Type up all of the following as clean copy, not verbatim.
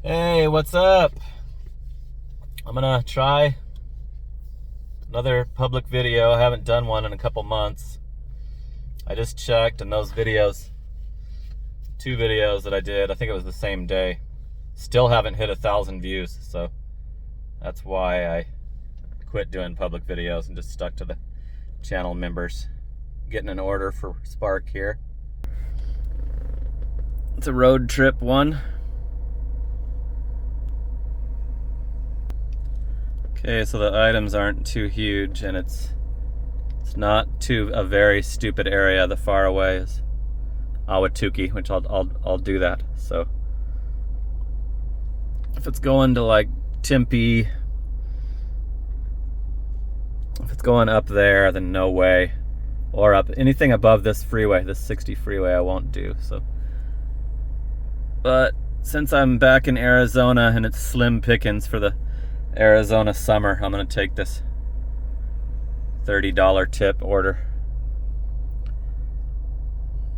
Hey, what's up? I'm gonna try another public video. I haven't done one in a couple months. I just checked, and those videos, 2 videos that I did, I think it was the same day, still haven't hit 1,000 views. So that's why I quit doing public videos and just stuck to the channel members. Getting an order for Spark here. It's a road trip one. Okay, so the items aren't too huge, and it's not too a very stupid area. The far away is Ahwatukee, which I'll do that. So if it's going to like Tempe, if it's going up there, then no way. Or up anything above this freeway, this 60 freeway, I won't do. So, but since I'm back in Arizona and it's slim pickings for the Arizona summer, I'm gonna take this $30 tip order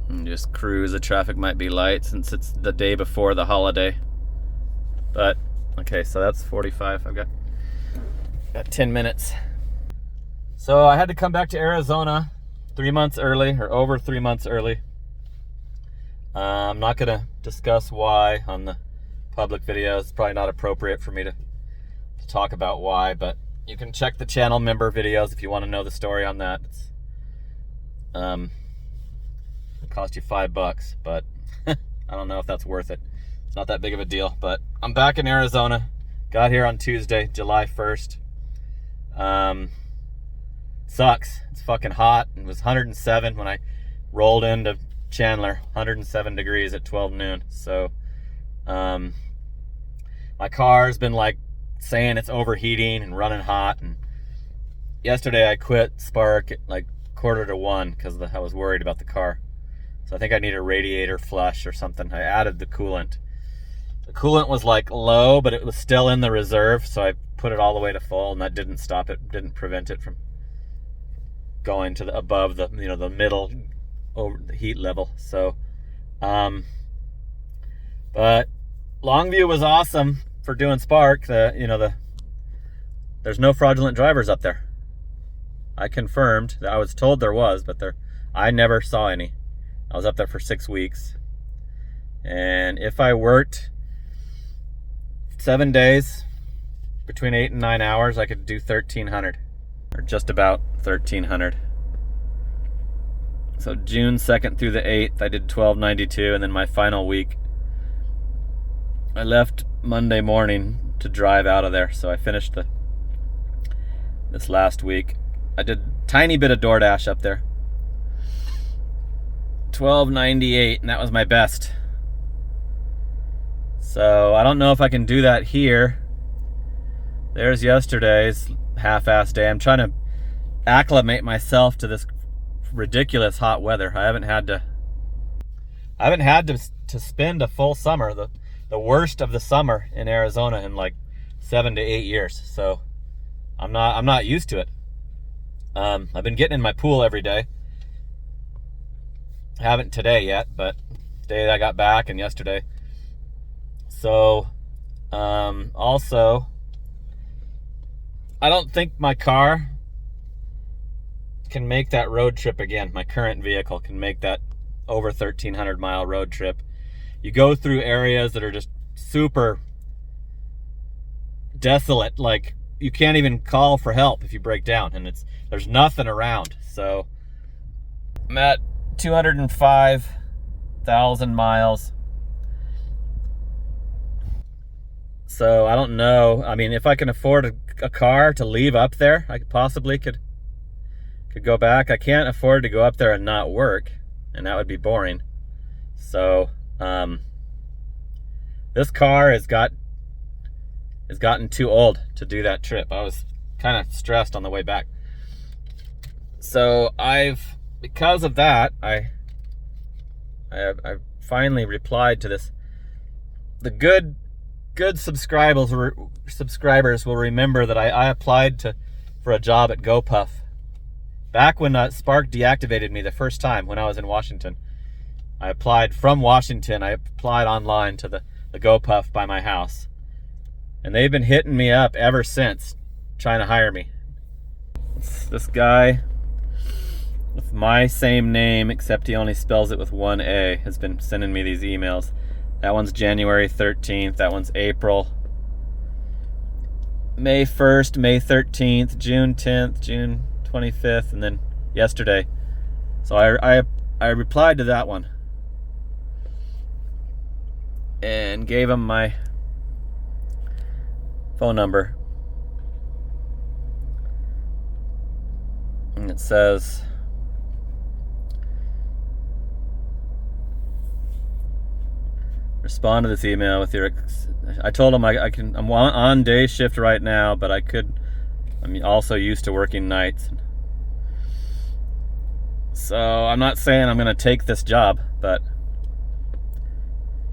and just cruise. The traffic might be light since it's the day before the holiday, but okay, so that's 45. I've got 10 minutes. So I had to come back to Arizona 3 months early, or over 3 months early. I'm not gonna discuss why on the public video. It's probably not appropriate for me to talk about why, but you can check the channel member videos if you want to know the story on that. It cost you $5, but I don't know if that's worth it. It's not that big of a deal. But I'm back in Arizona. Got here on Tuesday, July 1st. Sucks. It's fucking hot. It was 107 when I rolled into Chandler. 107 degrees at 12 noon. So my car's been like saying it's overheating and running hot, and yesterday I quit Spark at like 1:45 because I was worried about the car. So I think I need a radiator flush or something. I added the coolant. The coolant was like low, but it was still in the reserve, so I put it all the way to full, and that didn't stop it, didn't prevent it from going to the above the the middle over the heat level. So but Longview was awesome for doing Spark. There's no fraudulent drivers up there. I confirmed that. I was told there was, but I never saw any. I was up there for 6 weeks, and if I worked 7 days between 8 and 9 hours, I could do 1,300, or just about 1,300. So June 2nd through the 8th, I did 1,292, and then my final week, I left Monday morning to drive out of there. So I finished this last week. I did a tiny bit of DoorDash up there. 1,298, and that was my best. So I don't know if I can do that here. There's yesterday's half-assed day. I'm trying to acclimate myself to this ridiculous hot weather. I haven't had to spend a full summer, the worst of the summer in Arizona, in like 7 to 8 years. So I'm not used to it. I've been getting in my pool every day. I haven't today yet, but today I got back, and yesterday. So also, I don't think my car can make that road trip again. My current vehicle can make that over 1,300 mile road trip. You go through areas that are just super desolate. Like, you can't even call for help if you break down, and there's nothing around. So I'm at 205,000 miles. So I don't know. I mean, if I can afford a car to leave up there, I possibly could go back. I can't afford to go up there and not work, and that would be boring. So this car has gotten too old to do that trip. I was kind of stressed on the way back. So because of that, I finally replied to this. The good subscribers will remember that I applied for a job at GoPuff back when Spark deactivated me the first time when I was in Washington. I applied from Washington. I applied online to the the GoPuff by my house. And they've been hitting me up ever since, trying to hire me. It's this guy with my same name, except he only spells it with one A, has been sending me these emails. That one's January 13th, that one's April, May 1st, May 13th, June 10th, June 25th, and then yesterday. So I replied to that one and gave him my phone number. And it says, respond to this email with your... I told him I'm on day shift right now, but I'm also used to working nights. So I'm not saying I'm going to take this job, but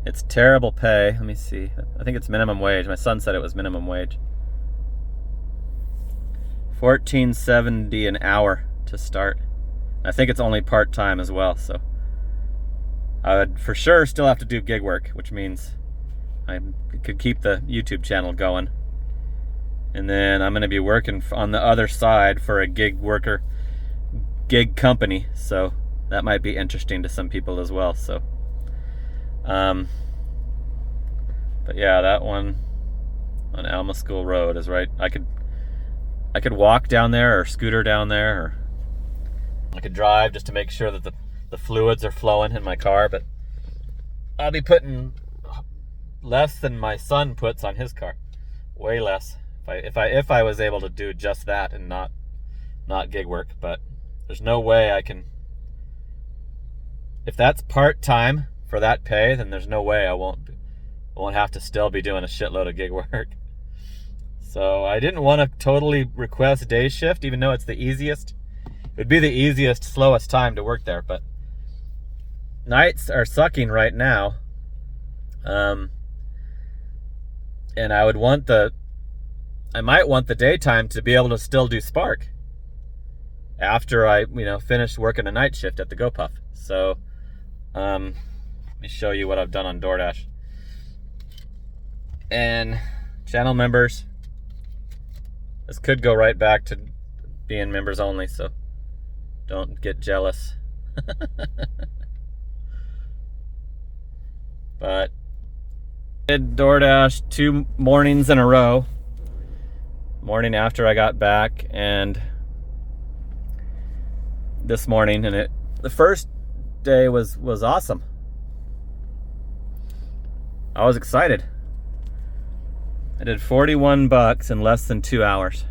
it's terrible pay. Let me see. I think it's minimum wage. My son said it was minimum wage. $14.70 an hour to start. I think it's only part-time as well, so I would for sure still have to do gig work, which means I could keep the YouTube channel going. And then I'm going to be working on the other side for a gig company, so that might be interesting to some people as well. So but yeah, that one on Alma School Road is right. I could walk down there or scooter down there, or I could drive just to make sure that the fluids are flowing in my car, but I'll be putting less than my son puts on his car. Way less. If I was able to do just that and not gig work, but there's no way I can. If that's part-time for that pay, then there's no way I won't have to still be doing a shitload of gig work. So I didn't want to totally request day shift, even though it's the easiest. It would be the easiest, slowest time to work there, but nights are sucking right now. And I might want the daytime to be able to still do Spark after I, finish working a night shift at the GoPuff. So, let me show you what I've done on DoorDash. And channel members, this could go right back to being members only, so don't get jealous. But I did DoorDash 2 mornings in a row. Morning after I got back and this morning, and the first day was awesome. I was excited. I did $41 in less than 2 hours.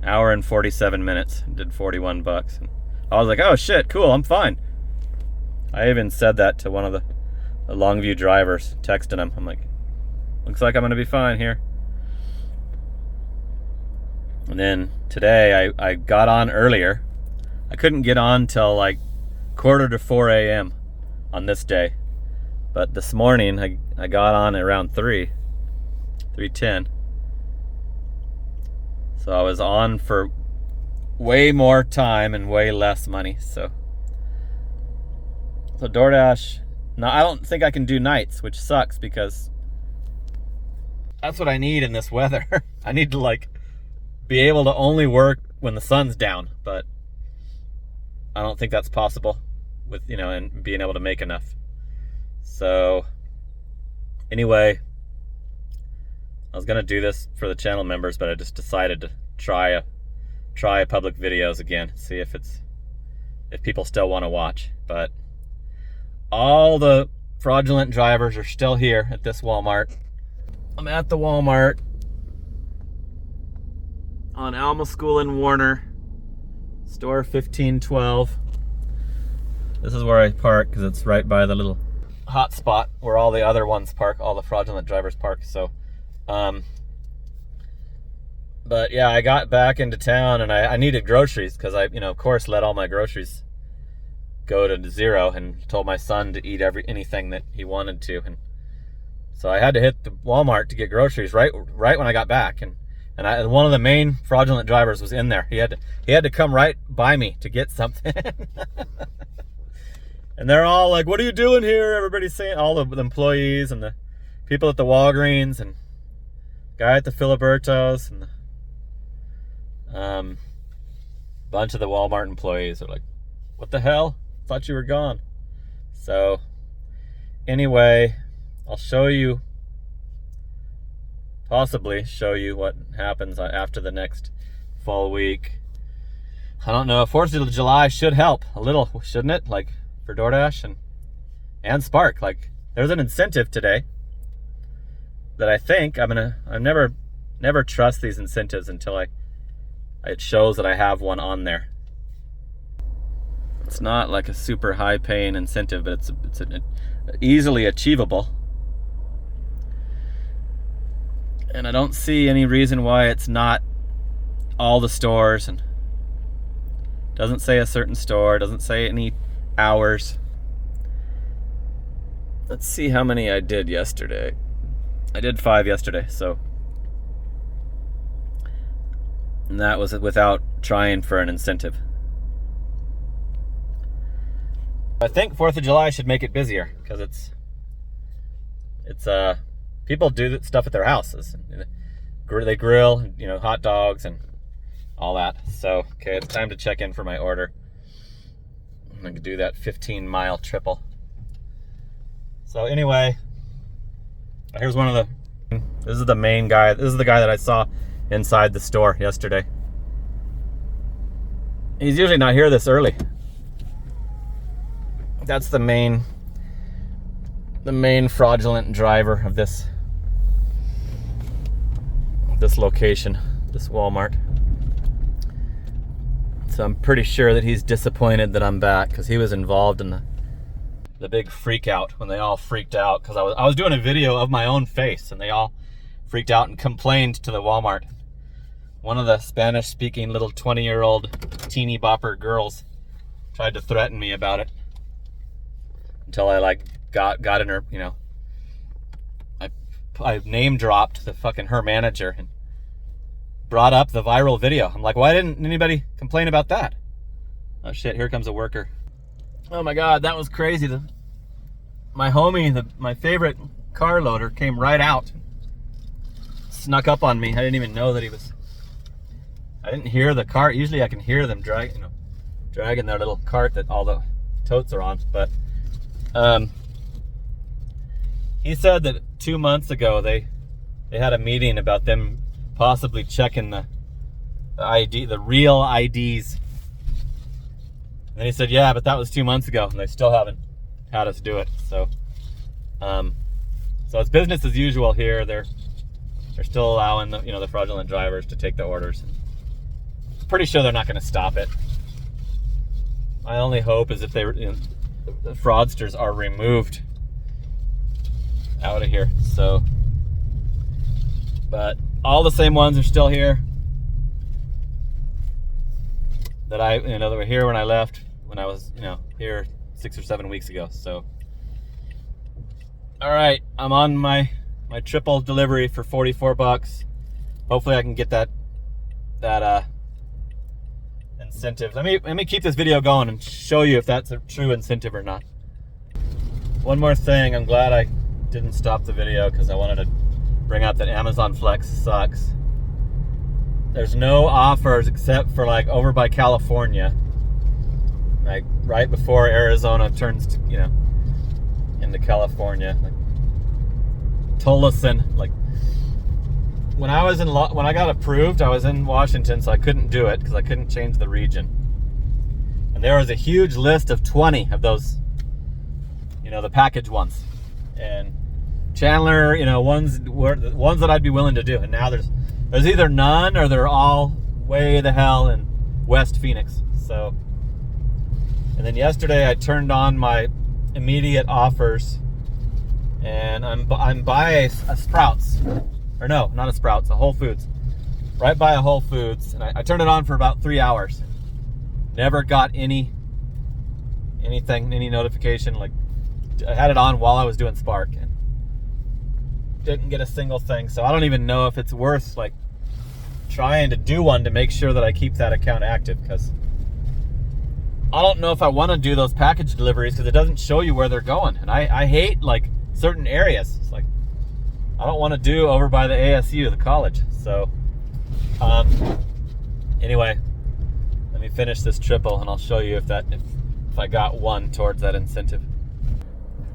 Hour and 47 minutes. Did $41. And I was like, oh shit, cool, I'm fine. I even said that to one of the Longview drivers, texting him. I'm like, looks like I'm gonna be fine here. And then today I got on earlier. I couldn't get on till like 3:45 a.m. on this day. But this morning I got on at around 3:10. So I was on for way more time and way less money. So DoorDash, now I don't think I can do nights, which sucks because that's what I need in this weather. I need to be able to only work when the sun's down, but I don't think that's possible with, and being able to make enough. So anyway, I was gonna do this for the channel members, but I just decided to try public videos again, see if people still want to watch. But all the fraudulent drivers are still here at this Walmart. I'm at the Walmart on Alma School in Warner, store 1512. This is where I park because it's right by the little hot spot where all the other ones park, all the fraudulent drivers park. So but yeah, I got back into town and I needed groceries because I, of course, let all my groceries go to zero and told my son to eat anything that he wanted to. And so I had to hit the Walmart to get groceries right when I got back. And one of the main fraudulent drivers was in there. He had to come right by me to get something. And they're all like, what are you doing here? Everybody's saying, all the employees and the people at the Walgreens and guy at the Filibertos and the bunch of the Walmart employees are like, what the hell? Thought you were gone. So anyway, I'll show you, possibly show you what happens after the next fall week. I don't know. 4th of July should help a little, shouldn't it? Like for DoorDash and Spark. Like there's an incentive today that I think I never trust these incentives until it shows that I have one on there. It's not like a super high paying incentive, but it's easily achievable. And I don't see any reason why it's not all the stores, and doesn't say a certain store, doesn't say any hours. Let's see how many I did yesterday. I did 5 yesterday, so. And that was without trying for an incentive. I think 4th of July should make it busier because it's people do stuff at their houses. They grill, hot dogs and all that. So, okay, it's time to check in for my order. I'm going to do that 15-mile triple. So anyway, here's one of the, this is the main guy. This is the guy that I saw inside the store yesterday. He's usually not here this early. That's the main fraudulent driver of this location, this Walmart. So I'm pretty sure that he's disappointed that I'm back because he was involved in the big freak out when they all freaked out because I was doing a video of my own face and they all freaked out and complained to the Walmart. One of the Spanish speaking little 20-year-old teeny bopper girls tried to threaten me about it until I got in her, I name dropped her manager and brought up the viral video. I'm like, why didn't anybody complain about that? Oh shit, here comes a worker. Oh my God, that was crazy. My homie, my favorite car loader, came right out, snuck up on me. I didn't even know that he was. I didn't hear the cart. Usually I can hear them dragging their little cart that all the totes are on. But he said that 2 months ago they had a meeting about them possibly checking the ID, the real IDs. And he said, yeah, but that was 2 months ago, and they still haven't had us do it. So, so it's business as usual here. They're still allowing the fraudulent drivers to take the orders. Pretty sure they're not going to stop it. My only hope is if the fraudsters are removed out of here. So, but all the same ones are still here that that were here when I left, when I was here 6 or 7 weeks ago. So, all right, I'm on my triple delivery for $44. Hopefully I can get that incentive. Let me keep this video going and show you if that's a true incentive or not. One more thing, I'm glad I didn't stop the video because I wanted to bring up that Amazon Flex sucks. There's no offers except for over by California, like right before Arizona turns to into California, like Tolleson. Like when I got approved, I was in Washington, so I couldn't do it because I couldn't change the region. And there was a huge list of 20 of those, the package ones, and Chandler, ones that I'd be willing to do. And now there's either none or they're all way the hell in West Phoenix. So, and then yesterday I turned on my immediate offers, and I'm by a Sprouts, or no, not a Sprouts, a Whole Foods, right by a Whole Foods, and I turned it on for about 3 hours. Never got any notification. Like I had it on while I was doing Spark and didn't get a single thing. So I don't even know if it's worth trying to do one to make sure that I keep that account active, because I don't know if I want to do those package deliveries because it doesn't show you where they're going. And I hate like certain areas. It's like, I don't want to do over by the ASU, the college. So, anyway, let me finish this triple and I'll show you if I got one towards that incentive.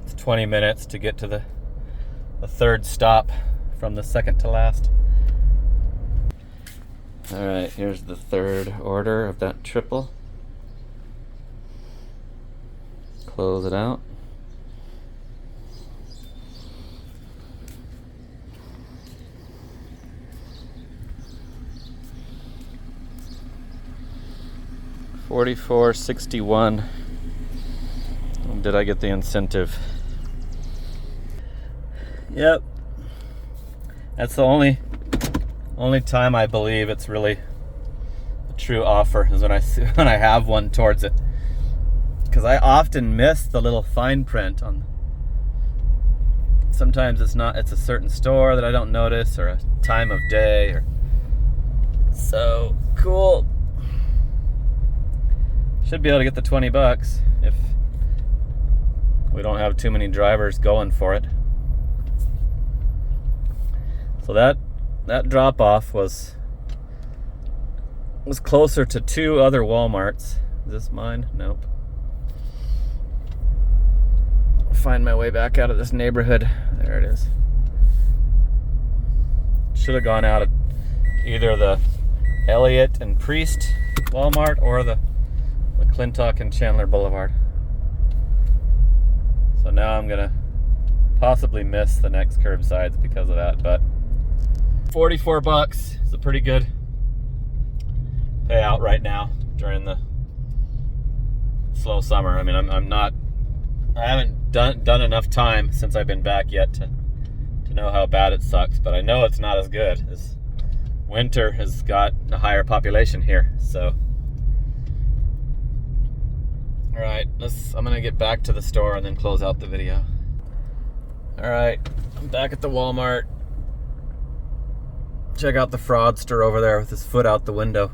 It's 20 minutes to get to the third stop from the second to last. All right, here's the third order of that triple. Close it out. $44.61. Did I get the incentive? Yep. That's the only time I believe it's really a true offer is when I have one towards it. Because I often miss the little fine print on. Sometimes it's a certain store that I don't notice, or a time of day, or so cool. Should be able to get the $20 if we don't have too many drivers going for it. So that drop off was closer to 2 other Walmarts. Is this mine? Nope. Find my way back out of this neighborhood. There it is. Should have gone out of either the Elliott and Priest Walmart or the McClintock and Chandler Boulevard. So now I'm gonna possibly miss the next curbsides because of that, but $44 is a pretty good payout right now during the slow summer. I mean, I haven't done enough time since I've been back yet to know how bad it sucks, but I know it's not as good as winter has got a higher population here. So, all right, I'm gonna get back to the store and then close out the video. All right, I'm back at the Walmart. Check out the fraudster over there with his foot out the window.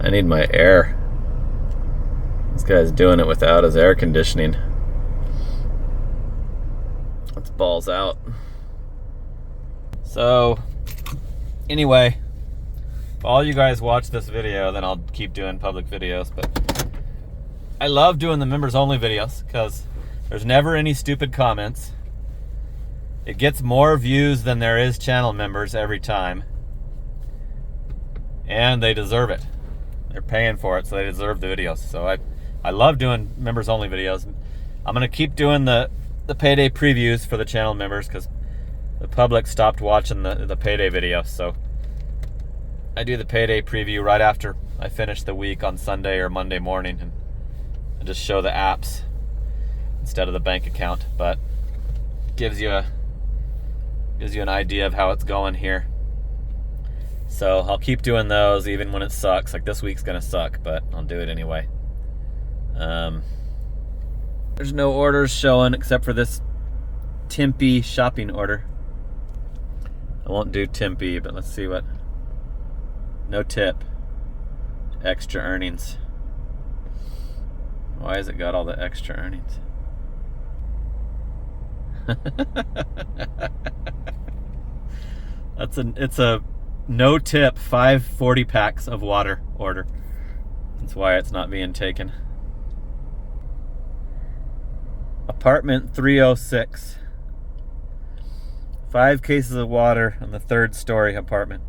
I need my air. This guy's doing it without his air conditioning. That's balls out. So, anyway, if all you guys watch this video, then I'll keep doing public videos. But I love doing the members only videos because there's never any stupid comments. It gets more views than there is channel members every time. And they deserve it. They're paying for it, so they deserve the videos. So I love doing members only videos. I'm gonna keep doing the payday previews for the channel members because the public stopped watching the payday video. So I do the payday preview right after I finish the week on Sunday or Monday morning, and I just show the apps instead of the bank account. But gives you an idea of how it's going here. So I'll keep doing those even when it sucks. Like this week's gonna suck, but I'll do it anyway. There's no orders showing except for this Tempe shopping order. I won't do Tempe, but let's see what. No tip. Extra earnings. Why has it got all the extra earnings? It's a no tip 5 40-packs of water order. That's why it's not being taken. Apartment 306. 5 cases of water on the 3rd story apartment.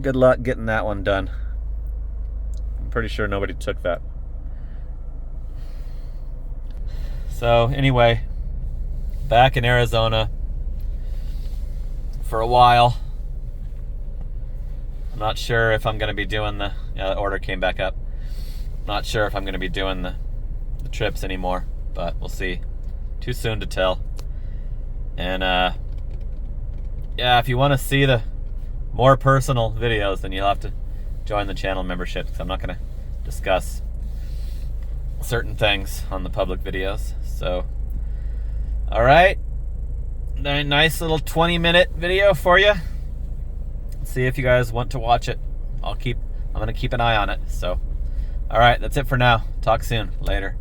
Good luck getting that one done. I'm pretty sure nobody took that. So anyway, back in Arizona for a while. I'm not sure if I'm going to be doing the order came back up. Not sure if I'm going to be doing the trips anymore, but we'll see. Too soon to tell. And yeah, if you want to see the more personal videos, then you'll have to join the channel membership, because I'm not going to discuss certain things on the public videos. So, all right, a nice little 20-minute video for you. See if you guys want to watch it. I'm gonna keep an eye on it. So, all right, that's it for now. Talk soon. Later.